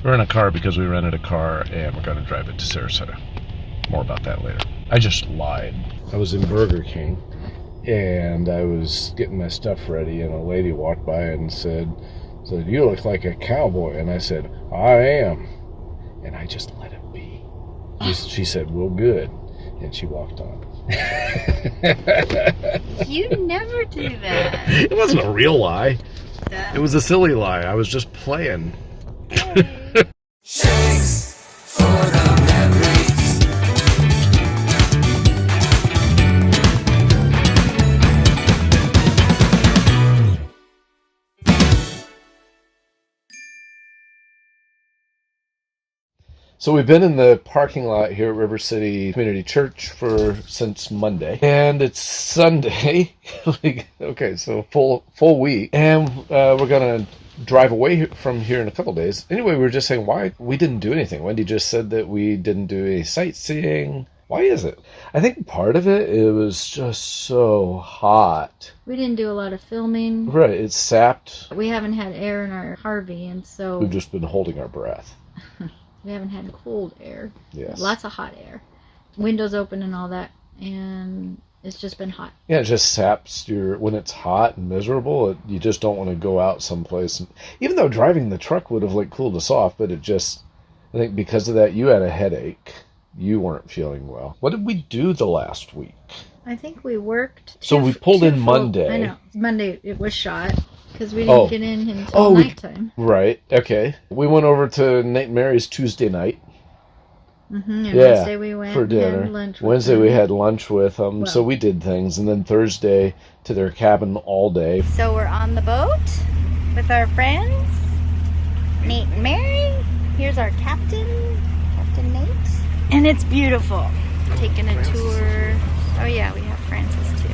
We're in a car because we rented a car and we're going to drive it to Sarasota. More about that later. I just lied. I was in Burger King and I was getting my stuff ready and a lady walked by and said, "You look like a cowboy." And I said, "I am." And I just let it be. She said, "Well, good." And she walked on. You never do that. It wasn't a real lie. It was a silly lie. I was just playing. Thanks for the memories. So we've been in the parking lot here at River City Community Church since Monday, and it's Sunday. Okay, so full week, and we're gonna drive away from here in a couple days. Anyway, we were just saying why we didn't do anything. Wendy just said that we didn't do any sightseeing. Why is it? I think part of it was just so hot. We didn't do a lot of filming. Right, it's sapped. We haven't had air in our Harvey, and so We've just been holding our breath. we haven't had cold air. Yes. Lots of hot air. Windows open and all that, and it's just been hot. Yeah, it just saps when it's hot and miserable, you just don't want to go out someplace. And even though driving the truck would have cooled us off, but I think because of that, you had a headache. You weren't feeling well. What did we do the last week? I think we worked. So we pulled in Monday. I know. Monday it was shot because we didn't get in until nighttime. Right. Okay. We went over to Nate and Mary's Tuesday night. And Wednesday we went for dinner. And had lunch with Wednesday them. we had lunch with them, Well, so we did things, and then Thursday to their cabin all day. So we're on the boat with our friends, Nate and Mary. Here's our captain, Captain Nate. And it's beautiful. Taking a tour. Oh yeah, we have Francis too.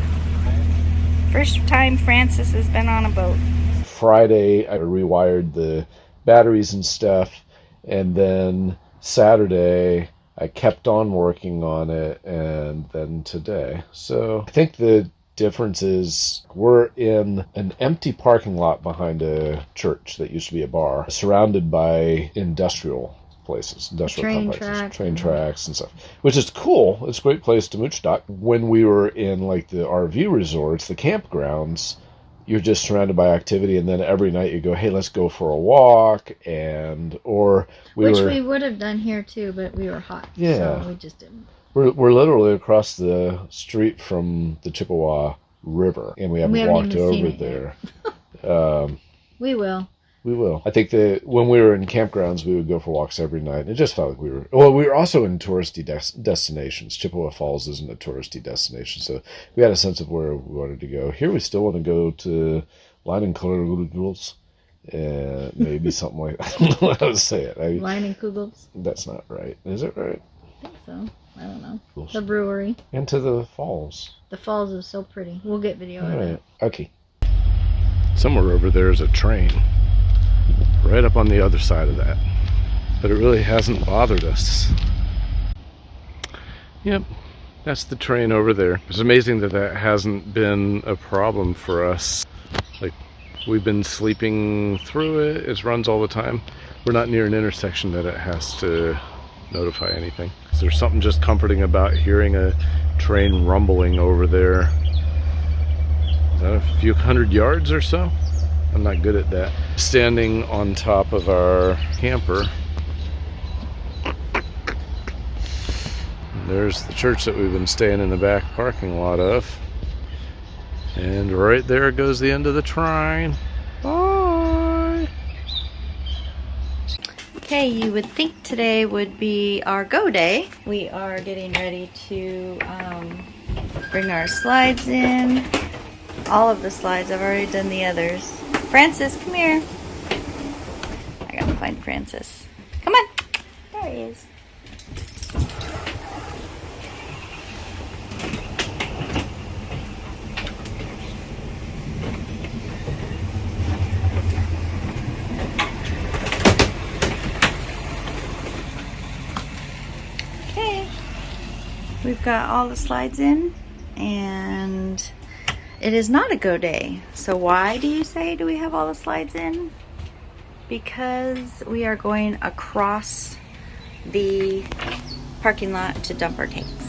First time Francis has been on a boat. Friday I rewired the batteries and stuff, and then Saturday I kept on working on it, and then today. So I think the difference is we're in an empty parking lot behind a church that used to be a bar, surrounded by industrial places, train tracks and stuff, which is cool. It's a great place to moochdock. When we were in the RV resorts, the campgrounds, you're just surrounded by activity, and then every night you go, "Hey, let's go for a walk," which we would have done here too, but we were hot. Yeah, so we just didn't. We're literally across the street from the Chippewa River, and we haven't walked over there. We will. We will. I think that when we were in campgrounds, we would go for walks every night. It just felt like we were... Well, we were also in touristy destinations. Chippewa Falls isn't a touristy destination, so we had a sense of where we wanted to go. Here we still want to go to Line and Kugels. Maybe something like... I don't know how to say it. Line and Kugels? That's not right. Is it right? I think so. I don't know. The brewery. And to the falls. The falls is so pretty. We'll get video of it. Okay. Somewhere over there is a train. Right up on the other side of that. But it really hasn't bothered us. Yep, that's the train over there. It's amazing that hasn't been a problem for us. We've been sleeping through it. It runs all the time. We're not near an intersection that it has to notify anything. So there's something just comforting about hearing a train rumbling over there. Is that a few hundred yards or so? I'm not good at that. Standing on top of our camper. There's the church that we've been staying in the back parking lot of. And right there goes the end of the train. Bye! Okay, you would think today would be our go day. We are getting ready to bring our slides in. All of the slides. I've already done the others. Francis, come here. I gotta find Francis. Come on. There he is. Okay. We've got all the slides in, and it is not a go day. So why do you say do we have all the slides in? because we are going across the parking lot to dump our tanks.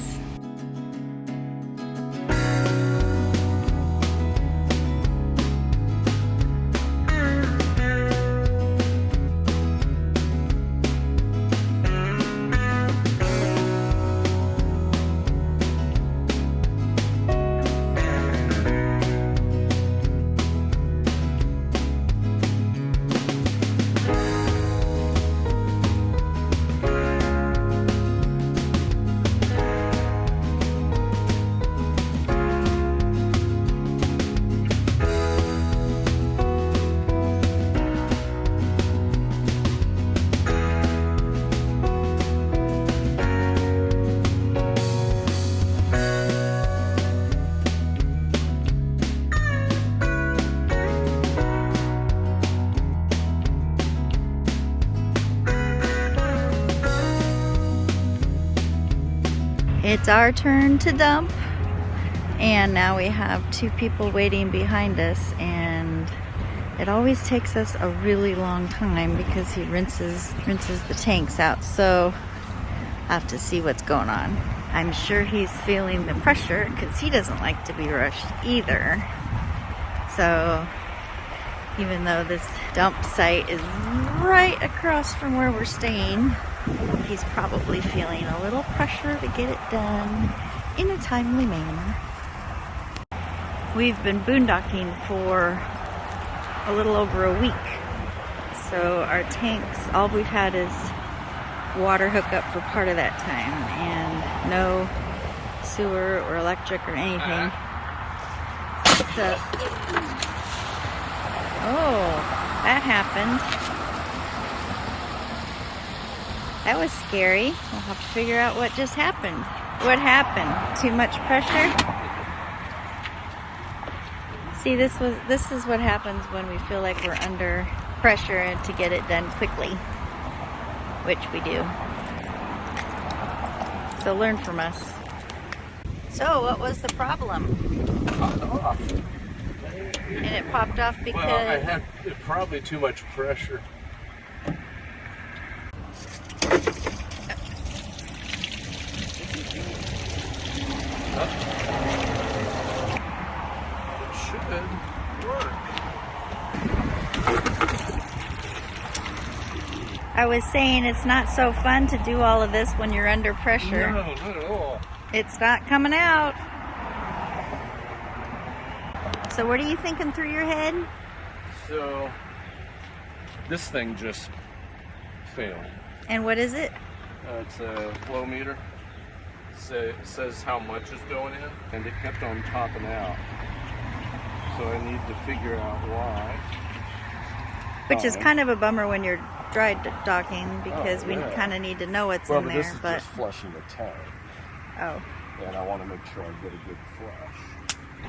It's our turn to dump, and now we have two people waiting behind us, and it always takes us a really long time because he rinses the tanks out, so I have to see what's going on. I'm sure he's feeling the pressure because he doesn't like to be rushed either. So even though this dump site is right across from where we're staying, he's probably feeling a little pressure to get it done in a timely manner. We've been boondocking for a little over a week. So our tanks, all we've had is water hookup for part of that time and no sewer or electric or anything. So, oh, that happened. That was scary. We'll have to figure out what just happened. What happened? Too much pressure? See, this is what happens when we feel like we're under pressure to get it done quickly, which we do. So learn from us. So what was the problem? Popped off. And it popped off because... Well, I had probably too much pressure. It should work. I was saying it's not so fun to do all of this when you're under pressure. No, not at all. It's not coming out. So what are you thinking through your head? So, this thing just failed. And what is it? It's a flow meter. It says how much is going in, and it kept on topping out. So I need to figure out why. Which is kind of a bummer when you're dry docking because we yeah. kind of need to know what's in there. This is just flushing the tank, Oh, and I want to make sure I get a good flush.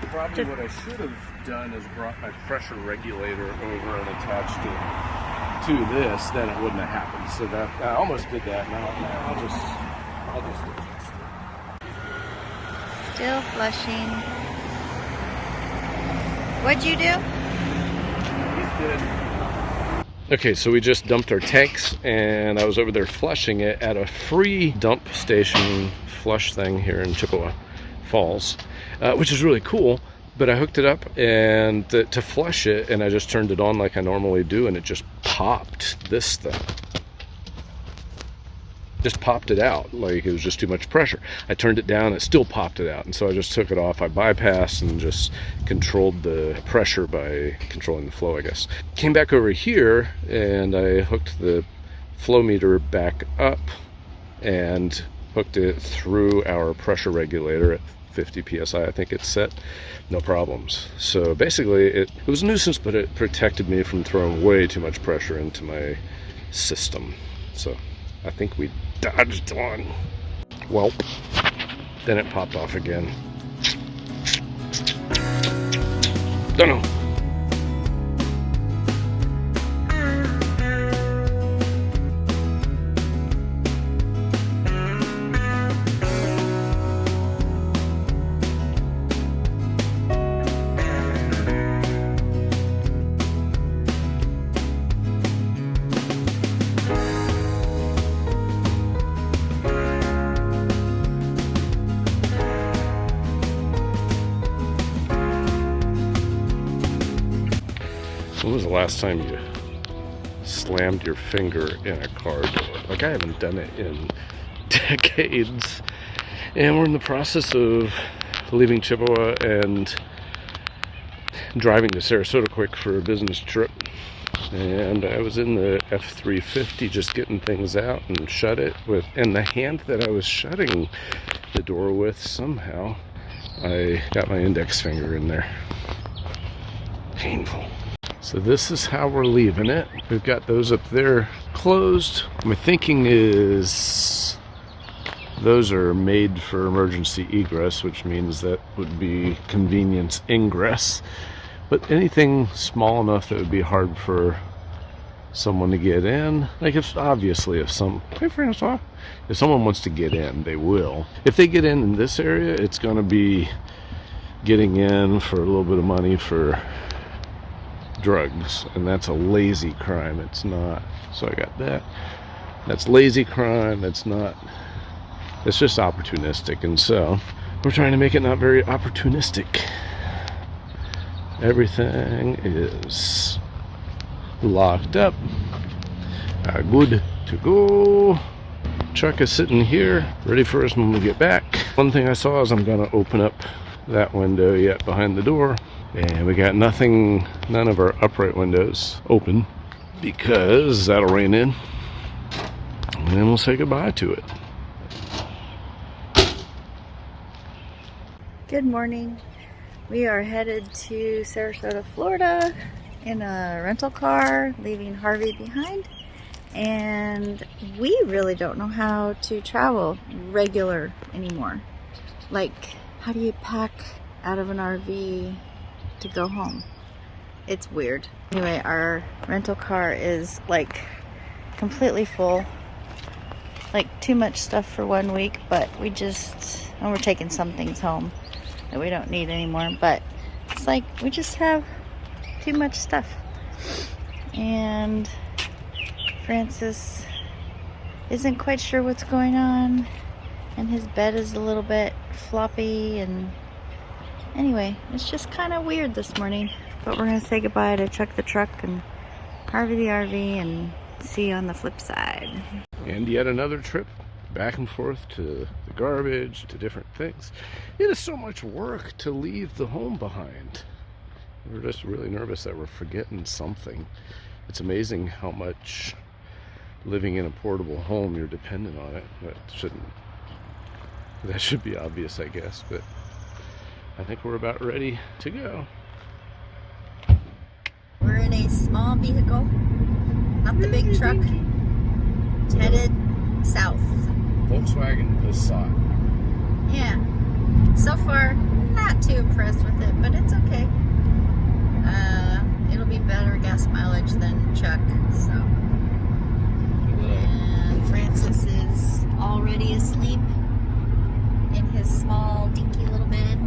Probably what I should have done is brought my pressure regulator over and attached it to this, then it wouldn't have happened. So that I almost did that. Now I'll just adjust it. still flushing. What'd you do? He's good. Okay, so we just dumped our tanks, and I was over there flushing it at a free dump station flush thing here in Chippewa Falls, which is really cool. But I hooked it up and to flush it, and I just turned it on like I normally do, and it just popped this thing. Just popped it out like it was just too much pressure. I turned it down, it still popped it out, and so I just took it off. I bypassed and just controlled the pressure by controlling the flow, I guess. Came back over here and I hooked the flow meter back up and hooked it through our pressure regulator at 50 psi, I think it's set. No problems. So basically it was a nuisance, but it protected me from throwing way too much pressure into my system. So I think we dodged one. Well, then it popped off again. Don't know. last time you slammed your finger in a car door? Like, I haven't done it in decades. And we're in the process of leaving Chippewa and driving to Sarasota quick for a business trip. And I was in the F350 just getting things out and shut it with, and the hand that I was shutting the door with, somehow I got my index finger in there. Painful. So this is how we're leaving it. We've got those up there closed. My thinking is those are made for emergency egress, which means that would be convenience ingress. But anything small enough that would be hard for someone to get in, like if someone wants to get in, they will. If they get in this area, it's going to be getting in for a little bit of money for drugs, and that's a lazy crime. It's not. So I got that. That's lazy crime. It's not. It's just opportunistic, and so we're trying to make it not very opportunistic. Everything is locked up. Good to go. Chuck is sitting here, ready for us when we get back. One thing I saw is I'm gonna open up that window yet behind the door, and we got none of our upright windows open because that'll rain in, and then we'll say goodbye to it. Good morning. We are headed to Sarasota, Florida in a rental car, leaving Harvey behind. And we really don't know how to travel regular anymore. Like, how do you pack out of an RV to go home? It's weird. Anyway, our rental car is like completely full. Like too much stuff for 1 week, but we're taking some things home that we don't need anymore, but it's like we just have too much stuff. And Francis isn't quite sure what's going on, and his bed is a little bit floppy, and anyway, it's just kind of weird this morning. But we're gonna say goodbye to Chuck the truck and Harvey the RV, and see you on the flip side. And yet another trip back and forth to the garbage, to different things. It is so much work to leave the home behind. We're just really nervous that we're forgetting something. It's amazing how much living in a portable home you're dependent on it. That should be obvious, I guess, but I think we're about ready to go. We're in a small vehicle, not the big truck, headed south. Volkswagen Passat. Yeah. So far, not too impressed with it, but it's okay. It'll be better gas mileage than Chuck, so. And Francis is already asleep in his small, dinky little bed.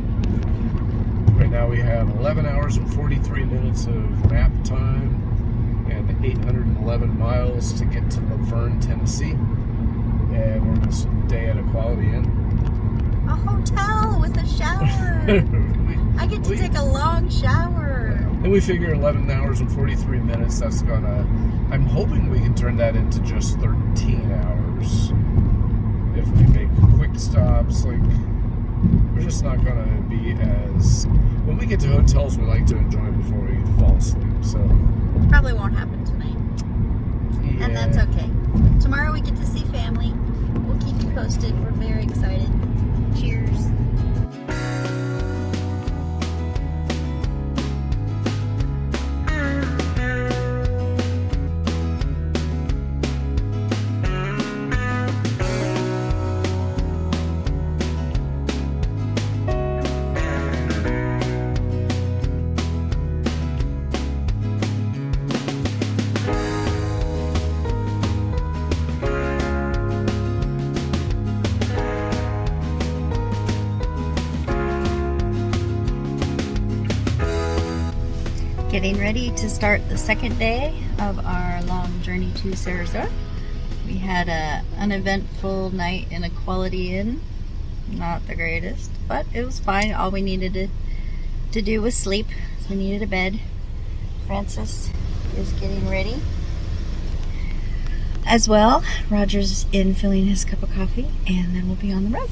Right now we have 11 hours and 43 minutes of map time and 811 miles to get to Laverne, Tennessee. And we're going to stay at a Quality Inn. A hotel with a shower. I get to take a long shower. And we figure 11 hours and 43 minutes, that's gonna, I'm hoping we can turn that into just 13 hours. If we make quick stops, like, we're just not gonna be as, when we get to hotels, we like to enjoy before we fall asleep, so. Probably won't happen tonight. Yeah. And that's okay. Tomorrow we get to see family. We'll keep you posted. We're very excited. Cheers. Getting ready to start the second day of our long journey to Sarasota. We had an uneventful night in a Quality Inn. Not the greatest, but it was fine. All we needed to do was sleep. So we needed a bed. Francis is getting ready. As well, Roger's in filling his cup of coffee, and then we'll be on the road.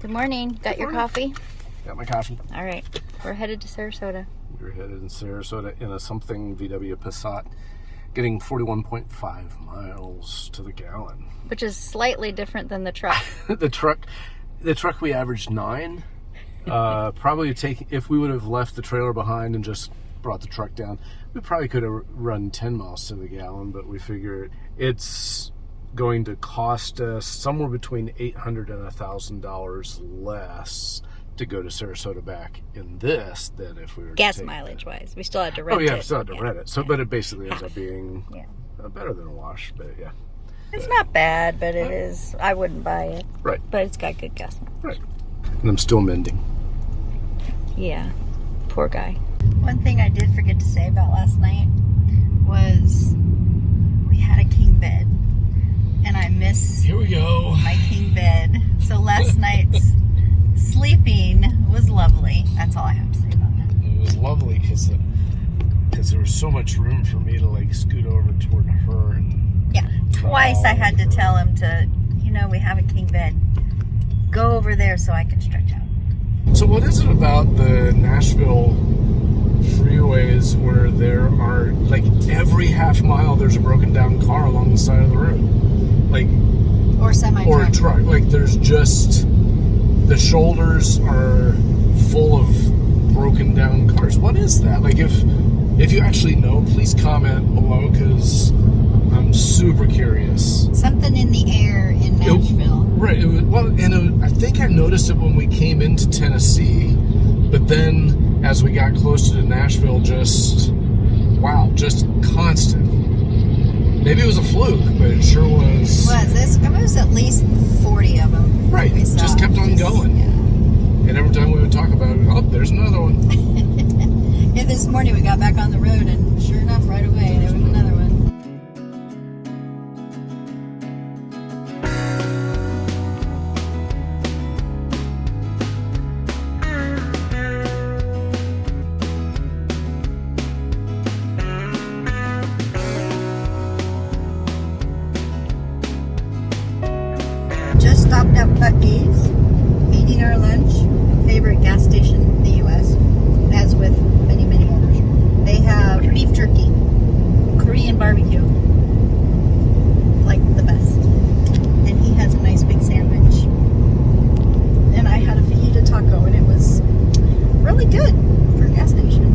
Good morning. Got your coffee? Got my coffee. All right. We're headed to Sarasota. We're headed in Sarasota in a something VW Passat, getting 41.5 miles to the gallon. Which is slightly different than the truck. The truck we averaged 9. Probably if we would have left the trailer behind and just brought the truck down, we probably could have run 10 miles to the gallon, but we figure it's going to cost us somewhere between $800 and $1,000 less to go to Sarasota back in this than if we were Gas to take mileage wise. We still had to rent it. Oh yeah, we still had to rent it. So, but it basically ends Half. up being Yeah. Better than a wash, but yeah. It's not bad, but it is. I wouldn't buy it. Right. But it's got good gas mileage. Right. And I'm still mending. Yeah. Poor guy. One thing I did forget to say about last night was we had a king bed. And I miss Here we go. my king bed. So last night's sleeping was lovely. That's all I have to say about that. It was lovely because there was so much room for me to like scoot over toward her and Yeah. Twice I had to tell him to, we have a king bed. Go over there so I can stretch out. So what is it about the Nashville freeways where there are, like, every half mile there's a broken down car along the side of the road? Like, Or semi-truck. or a truck. Like, there's just, the shoulders are full of broken down cars. What is that? Like, if you actually know, please comment below, because I'm super curious. Something in the air in Nashville. Right. I think I noticed it when we came into Tennessee, but then as we got closer to Nashville, just constant. Maybe it was a fluke, but it sure was. It was at least 40 of them. Right. We saw. Just kept on going. Yeah. And every time we would talk about it, oh, there's another one. Yeah, this morning we got back on the road, and sure enough, right away, there was another one. Just stopped at Buc-ee's, eating our lunch. Favorite gas station in the U.S., as with many, many others. They have beef jerky, Korean barbecue, like the best. And he has a nice big sandwich. And I had a fajita taco, and it was really good for a gas station.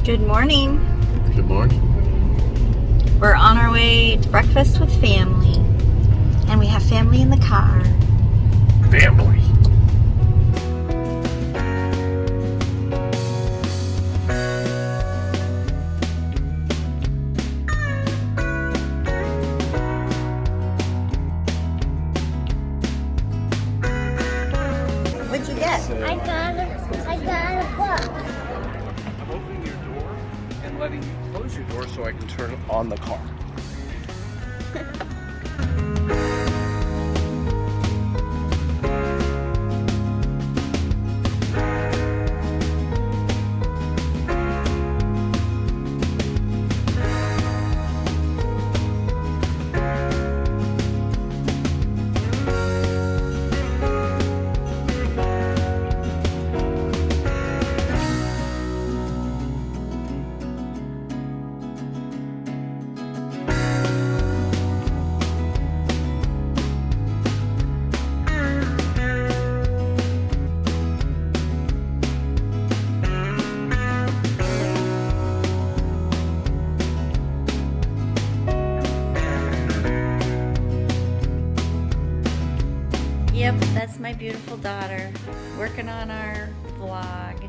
Good morning. Good morning. We're on our way to breakfast with family, and we have family in the car. Family. What'd you get? I got a book. I'm opening your door and letting you close your door so I can turn on the car. Yep, that's my beautiful daughter working on our vlog.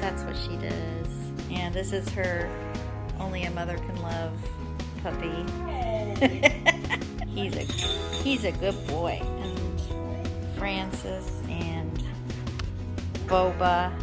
that's what she does. And this is her only a mother can love puppy. He's a good boy. And Francis and Boba.